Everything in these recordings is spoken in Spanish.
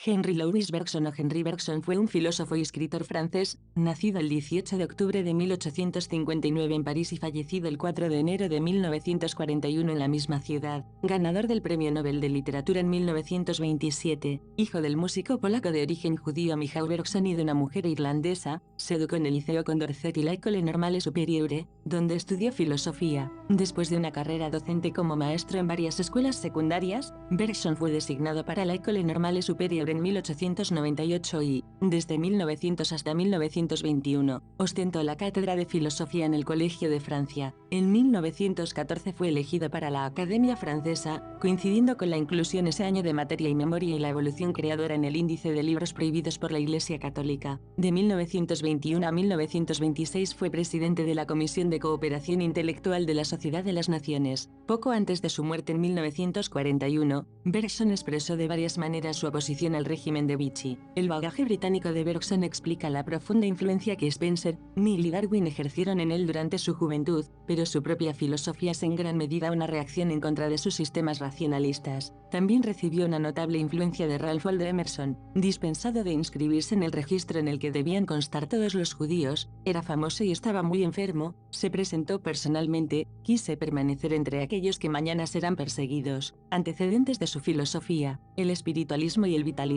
Henry Louis Bergson o Henri Bergson fue un filósofo y escritor francés, nacido el 18 de octubre de 1859 en París y fallecido el 4 de enero de 1941 en la misma ciudad, ganador del Premio Nobel de Literatura en 1927, hijo del músico polaco de origen judío Michał Bergson y de una mujer irlandesa, se educó en el Liceo Condorcet y la École Normale Supérieure, donde estudió filosofía. Después de una carrera docente como maestro en varias escuelas secundarias, Bergson fue designado para la École Normale Supérieure en 1898 y, desde 1900 hasta 1921, ostentó la cátedra de filosofía en el Colegio de Francia. En 1914 fue elegido para la Academia Francesa, coincidiendo con la inclusión ese año de Materia y Memoria y la evolución creadora en el índice de libros prohibidos por la Iglesia Católica. De 1921 a 1926 fue presidente de la Comisión de Cooperación Intelectual de la Sociedad de las Naciones. Poco antes de su muerte en 1941, Bergson expresó de varias maneras su oposición al régimen de Vichy. El bagaje británico de Bergson explica la profunda influencia que Spencer, Mill y Darwin ejercieron en él durante su juventud, pero su propia filosofía es en gran medida una reacción en contra de sus sistemas racionalistas. También recibió una notable influencia de Ralph Waldo Emerson. Dispensado de inscribirse en el registro en el que debían constar todos los judíos, era famoso y estaba muy enfermo, se presentó personalmente, quise permanecer entre aquellos que mañana serán perseguidos. Antecedentes de su filosofía, el espiritualismo y el vitalismo.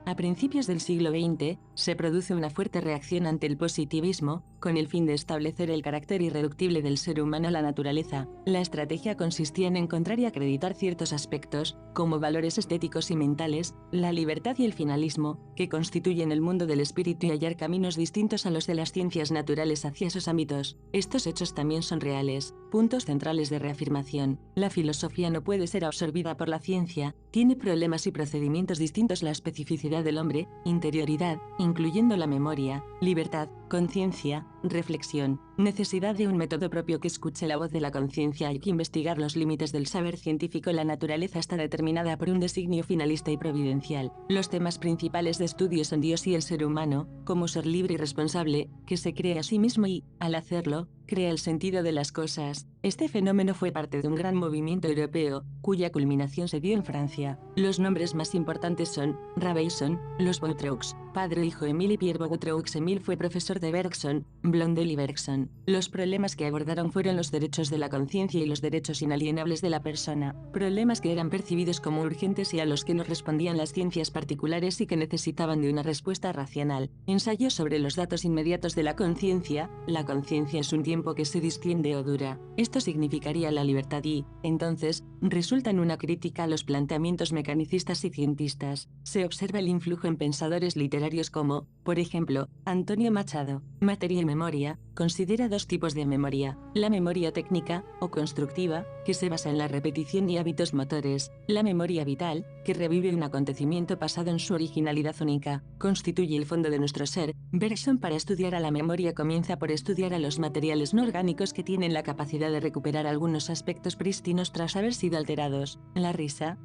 A principios del siglo XX, se produce una fuerte reacción ante el positivismo, con el fin de establecer el carácter irreductible del ser humano a la naturaleza. La estrategia consistía en encontrar y acreditar ciertos aspectos, como valores estéticos y mentales, la libertad y el finalismo, que constituyen el mundo del espíritu y hallar caminos distintos a los de las ciencias naturales hacia esos ámbitos. Estos hechos también son reales, puntos centrales de reafirmación. La filosofía no puede ser absorbida por la ciencia, tiene problemas y procedimientos distintos. La especificidad del hombre, interioridad, incluyendo la memoria, libertad, conciencia, reflexión, necesidad de un método propio que escuche la voz de la conciencia. Hay que investigar los límites del saber científico. La naturaleza está determinada por un designio finalista y providencial. Los temas principales de estudio son Dios y el ser humano, como ser libre y responsable, que se cree a sí mismo y, al hacerlo, crea el sentido de las cosas. Este fenómeno fue parte de un gran movimiento europeo, cuya culminación se dio en Francia. Los nombres más importantes son Rabelais, los Boutroux, padre e hijo Émile y Pierre Boutroux. Émile fue profesor de Bergson, Blondel y Bergson. Los problemas que abordaron fueron los derechos de la conciencia y los derechos inalienables de la persona, problemas que eran percibidos como urgentes y a los que no respondían las ciencias particulares y que necesitaban de una respuesta racional. Ensayo sobre los datos inmediatos de la conciencia. La conciencia es un tiempo que se distiende o dura. Esto significaría la libertad y, entonces, resulta en una crítica a los planteamientos mecanicistas y cientistas. Se observa el influjo en pensadores literarios como, por ejemplo, Antonio Machado. Materia y memoria, considera dos tipos de memoria: la memoria técnica, o constructiva, que se basa en la repetición y hábitos motores; la memoria vital, que revive un acontecimiento pasado en su originalidad única, constituye el fondo de nuestro ser. Bergson, para estudiar a la memoria, comienza por estudiar a los materiales no orgánicos que tienen la capacidad de recuperar algunos aspectos prístinos tras haber sido alterados. La risa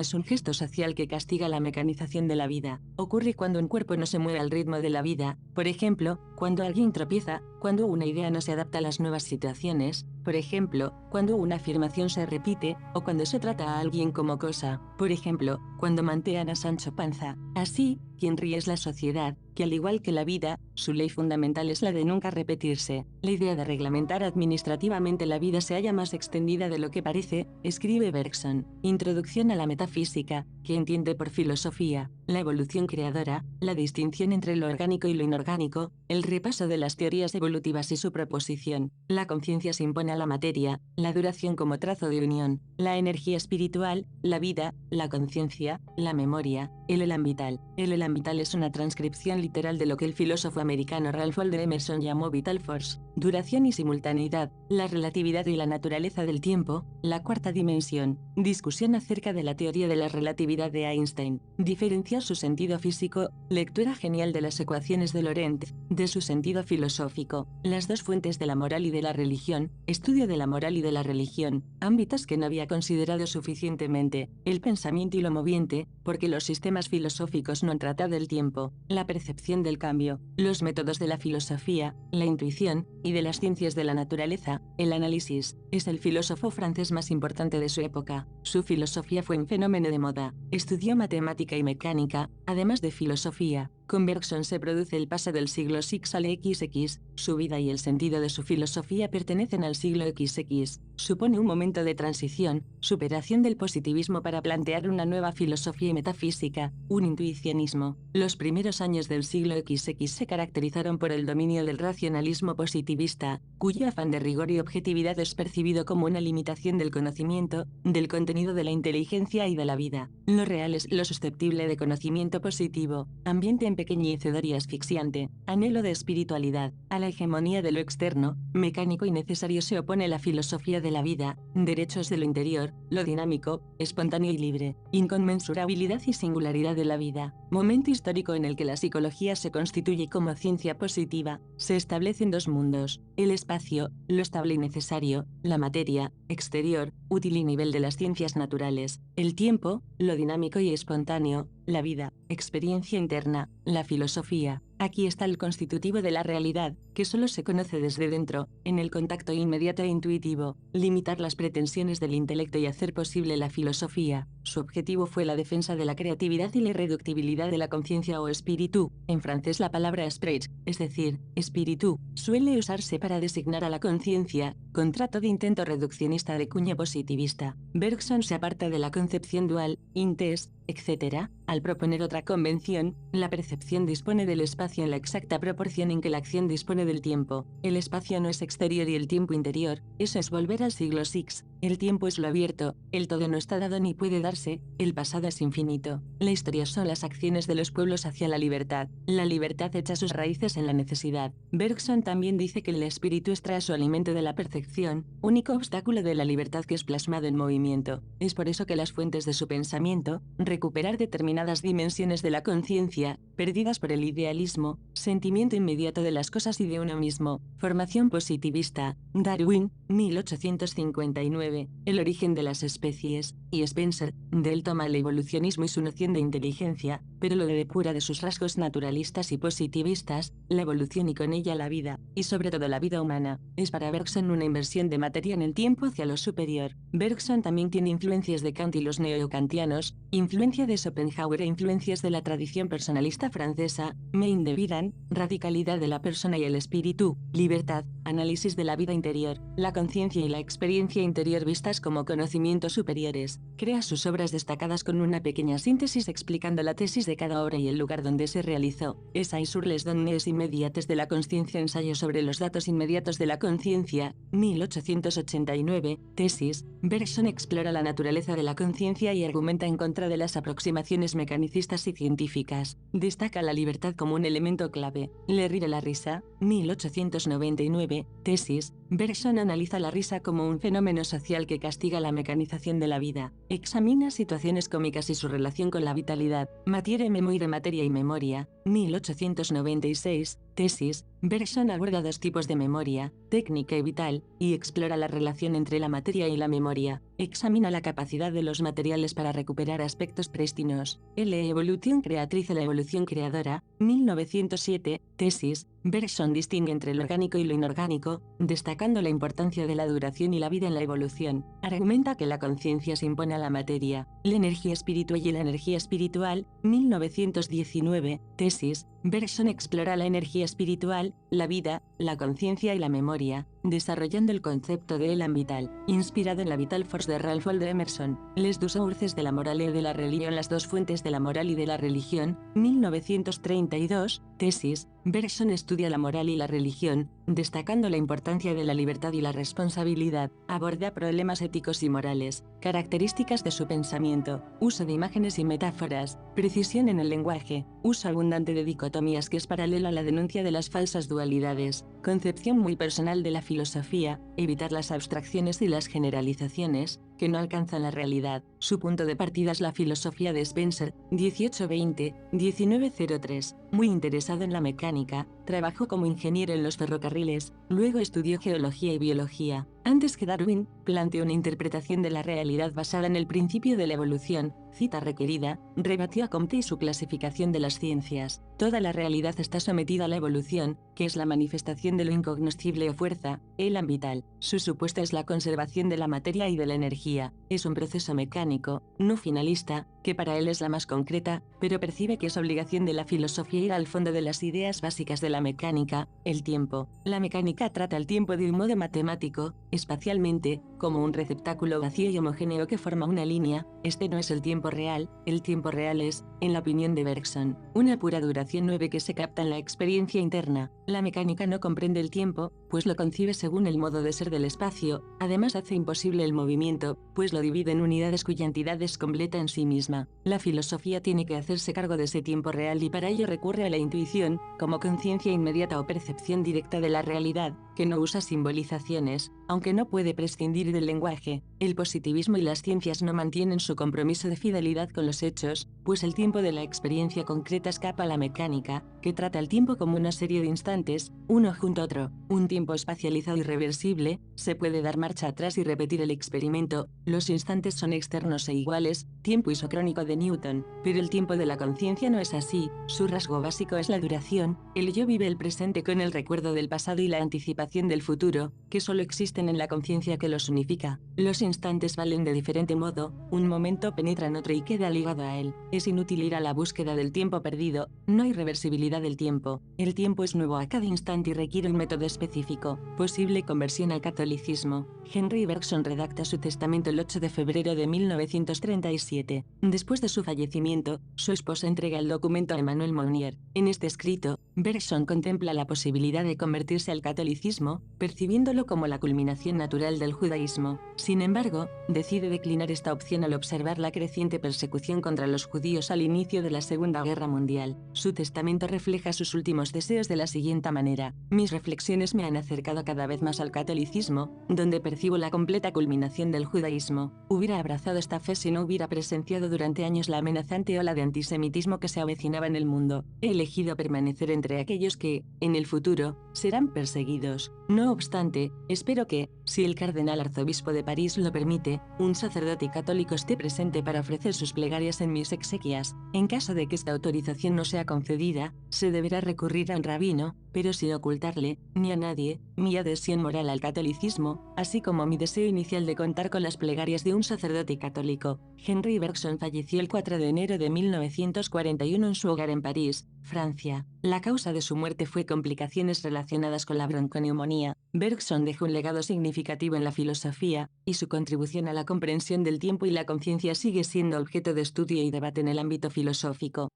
es un gesto social que castiga la mecanización de la vida. Ocurre cuando un cuerpo no se mueve al ritmo de la vida, por ejemplo, cuando alguien tropieza, cuando una idea no se adapta a las nuevas situaciones, por ejemplo, cuando una afirmación se repite, o cuando se trata a alguien como cosa, por ejemplo, cuando mantean a Sancho Panza. Así, quien ríe es la sociedad, que al igual que la vida, su ley fundamental es la de nunca repetirse. La idea de reglamentar administrativamente la vida se halla más extendida de lo que parece, escribe Bergson. Introducción a la metafísica, que entiende por filosofía la evolución creadora, la distinción entre lo orgánico y lo inorgánico, el repaso de las teorías evolutivas y su proposición. La conciencia se impone a la materia, la duración como trazo de unión, la energía espiritual, la vida, la conciencia, la memoria, el elan vital. El elan vital es una transcripción literal de lo que el filósofo americano Ralph Waldo Emerson llamó vital force. Duración y simultaneidad, la relatividad y la naturaleza del tiempo, la cuarta dimensión. Discusión acerca de la teoría de la relatividad de Einstein. Diferenciar su sentido físico, lectura genial de las ecuaciones de Lorentz, de su sentido filosófico. Las dos fuentes de la moral y de la religión, estudio de la moral y de la religión, ámbitos que no había considerado suficientemente. El pensamiento y lo moviente, porque los sistemas filosóficos no han tratado libertad del tiempo, la percepción del cambio, los métodos de la filosofía, la intuición, y de las ciencias de la naturaleza, el análisis. Es el filósofo francés más importante de su época. Su filosofía fue un fenómeno de moda. Estudió matemática y mecánica, además de filosofía. Con Bergson se produce el paso del siglo VI al XX. Su vida y el sentido de su filosofía pertenecen al siglo XX. Supone un momento de transición, superación del positivismo para plantear una nueva filosofía y metafísica, un intuicionismo. Los primeros años del siglo XX se caracterizaron por el dominio del racionalismo positivista, cuyo afán de rigor y objetividad es percibido como una limitación del conocimiento, del contenido de la inteligencia y de la vida. Lo real es lo susceptible de conocimiento positivo, ambiente empequeñecedor y asfixiante, anhelo de espiritualidad. A la hegemonía de lo externo, mecánico y necesario se opone la filosofía de la vida, derechos de lo interior, lo dinámico, espontáneo y libre, inconmensurabilidad y singularidad de la vida. Momento histórico en el que la psicología se constituye como ciencia positiva. Se establecen dos mundos: el espacio, lo estable y necesario, la materia, exterior, útil y nivel de las ciencias naturales; el tiempo, lo dinámico y espontáneo, la vida, experiencia interna, la filosofía. Aquí está el constitutivo de la realidad, que solo se conoce desde dentro, en el contacto inmediato e intuitivo. Limitar las pretensiones del intelecto y hacer posible la filosofía. Su objetivo fue la defensa de la creatividad y la irreductibilidad de la conciencia o espíritu. En francés la palabra esprit, es decir, espíritu, suele usarse para designar a la conciencia, contrato de intento reduccionista de cuña positivista. Bergson se aparta de la concepción dual, intes, etc. Al proponer otra convención, la percepción dispone del espacio en la exacta proporción en que la acción dispone del tiempo. El espacio no es exterior y el tiempo interior. Eso es volver al siglo VI. El tiempo es lo abierto, el todo no está dado ni puede darse, el pasado es infinito. La historia son las acciones de los pueblos hacia la libertad. La libertad echa sus raíces en la necesidad. Bergson también dice que el espíritu extrae su alimento de la percepción, único obstáculo de la libertad que es plasmado en movimiento. Es por eso que las fuentes de su pensamiento, recuperar determinadas dimensiones de la conciencia, perdidas por el idealismo, sentimiento inmediato de las cosas y de uno mismo. Formación positivista. Darwin, 1859. El origen de las especies. Y Spencer, de él toma el evolucionismo y su noción de inteligencia, pero lo depura de sus rasgos naturalistas y positivistas, la evolución y con ella la vida, y sobre todo la vida humana. Es para Bergson una inversión de materia en el tiempo hacia lo superior. Bergson también tiene influencias de Kant y los neokantianos, influencia de Schopenhauer e influencias de la tradición personalista francesa, Maine de Biran, radicalidad de la persona y el espíritu, libertad, análisis de la vida interior, la conciencia y la experiencia interior vistas como conocimientos superiores. Crea sus obras destacadas con una pequeña síntesis explicando la tesis de cada obra y el lugar donde se realizó. Essays sur les données immédiates de la consciencia, ensayo sobre los datos inmediatos de la conciencia, 1889, tesis. Bergson explora la naturaleza de la conciencia y argumenta en contra de las aproximaciones mecanicistas y científicas. Destaca la libertad como un elemento clave. Le ríe la risa, 1899, tesis. Bergson analiza la risa como un fenómeno social que castiga la mecanización de la vida. Examina situaciones cómicas y su relación con la vitalidad. Matière, Memoire, Materia y Memoria, 1896, tesis. Bergson aborda dos tipos de memoria, técnica y vital, y explora la relación entre la materia y la memoria. Examina la capacidad de los materiales para recuperar aspectos prístinos. Evolución creatriz, la evolución creadora, 1907, tesis. Bergson distingue entre lo orgánico y lo inorgánico, destacando la importancia de la duración y la vida en la evolución. Argumenta que la conciencia se impone a la materia. La energía espiritual y la energía espiritual, 1919, tesis. Bergson explora la energía espiritual, la vida, la conciencia y la memoria, desarrollando el concepto de elan vital, inspirado en la Vital Force de Ralph Waldo Emerson. Les deux sources de la morale y de la religión, las dos fuentes de la moral y de la religión, 1932, tesis. Bergson estudia la moral y la religión, destacando la importancia de la libertad y la responsabilidad. Aborda problemas éticos y morales, características de su pensamiento, uso de imágenes y metáforas, precisión en el lenguaje, uso abundante de dicotomías que es paralelo a la denuncia de las falsas dualidades, concepción muy personal de la filosofía, evitar las abstracciones y las generalizaciones, que no alcanzan la realidad. Su punto de partida es la filosofía de Spencer, 1820-1903. Muy interesado en la mecánica, trabajó como ingeniero en los ferrocarriles, luego estudió geología y biología. Antes que Darwin, planteó una interpretación de la realidad basada en el principio de la evolución, cita requerida, rebatió a Comte y su clasificación de las ciencias. Toda la realidad está sometida a la evolución, que es la manifestación de lo incognoscible o fuerza, elan vital. Su supuesto es la conservación de la materia y de la energía. Es un proceso mecánico, no finalista, que para él es la más concreta, pero percibe que es obligación de la filosofía ir al fondo de las ideas básicas de la mecánica, el tiempo. La mecánica trata el tiempo de un modo matemático, espacialmente, como un receptáculo vacío y homogéneo que forma una línea. Este no es el tiempo real, el tiempo real es, en la opinión de Bergson, una pura duración 9 que se capta en la experiencia interna. La mecánica no comprende el tiempo, pues lo concibe según el modo de ser del espacio, además hace imposible el movimiento, pues lo divide en unidades cuya entidad es completa en sí misma. La filosofía tiene que hacerse cargo de ese tiempo real y para ello recurre a la intuición, como conciencia inmediata o percepción directa de la realidad, que no usa simbolizaciones, aunque no puede prescindir del lenguaje. El positivismo y las ciencias no mantienen su compromiso de fidelidad con los hechos, pues el tiempo de la experiencia concreta escapa a la mecánica, que trata el tiempo como una serie de instantes, uno junto a otro. Un tiempo espacializado irreversible, se puede dar marcha atrás y repetir el experimento. Los instantes son externos e iguales, tiempo isocrónico de Newton, pero el tiempo de la conciencia no es así. Su rasgo básico es la duración. El yo vive el presente con el recuerdo del pasado y la anticipación del futuro, que solo existen en la conciencia que los unifica. Los instantes valen de diferente modo, un momento penetra en otro y queda ligado a él. Es inútil ir a la búsqueda del tiempo perdido, no hay reversibilidad del tiempo. El tiempo es nuevo a cada instante y requiere un método específico. Posible conversión al catolicismo. Henry Bergson redacta su testamento el 8 de febrero de 1937. Después de su fallecimiento, su esposa entrega el documento a Emmanuel Mounier. En este escrito, Bergson contempla la posibilidad de convertirse al catolicismo, percibiéndolo como la culminación natural del judaísmo. Sin embargo, decide declinar esta opción al observar la creciente persecución contra los judíos al inicio de la Segunda Guerra Mundial. Su testamento refleja sus últimos deseos de la siguiente manera: mis reflexiones me han acercado cada vez más al catolicismo, donde percibo la completa culminación del judaísmo. Hubiera abrazado esta fe si no hubiera presenciado durante años la amenazante ola de antisemitismo que se avecinaba en el mundo. He elegido permanecer entre aquellos que, en el futuro, serán perseguidos. No obstante, espero que, si el cardenal arzobispo de París lo permite, un sacerdote católico esté presente para ofrecer sus plegarias en mis exequias. En caso de que esta autorización no sea concedida, se deberá recurrir a un rabino, pero sin ocultarle, ni a nadie, mi adhesión moral al catolicismo, así como mi deseo inicial de contar con las plegarias de un sacerdote católico. Henry Bergson falleció el 4 de enero de 1941 en su hogar en París, Francia. La causa de su muerte fue complicaciones relacionadas con la bronconeumonía. Bergson dejó un legado significativo en la filosofía, y su contribución a la comprensión del tiempo y la conciencia sigue siendo objeto de estudio y debate en el ámbito filosófico.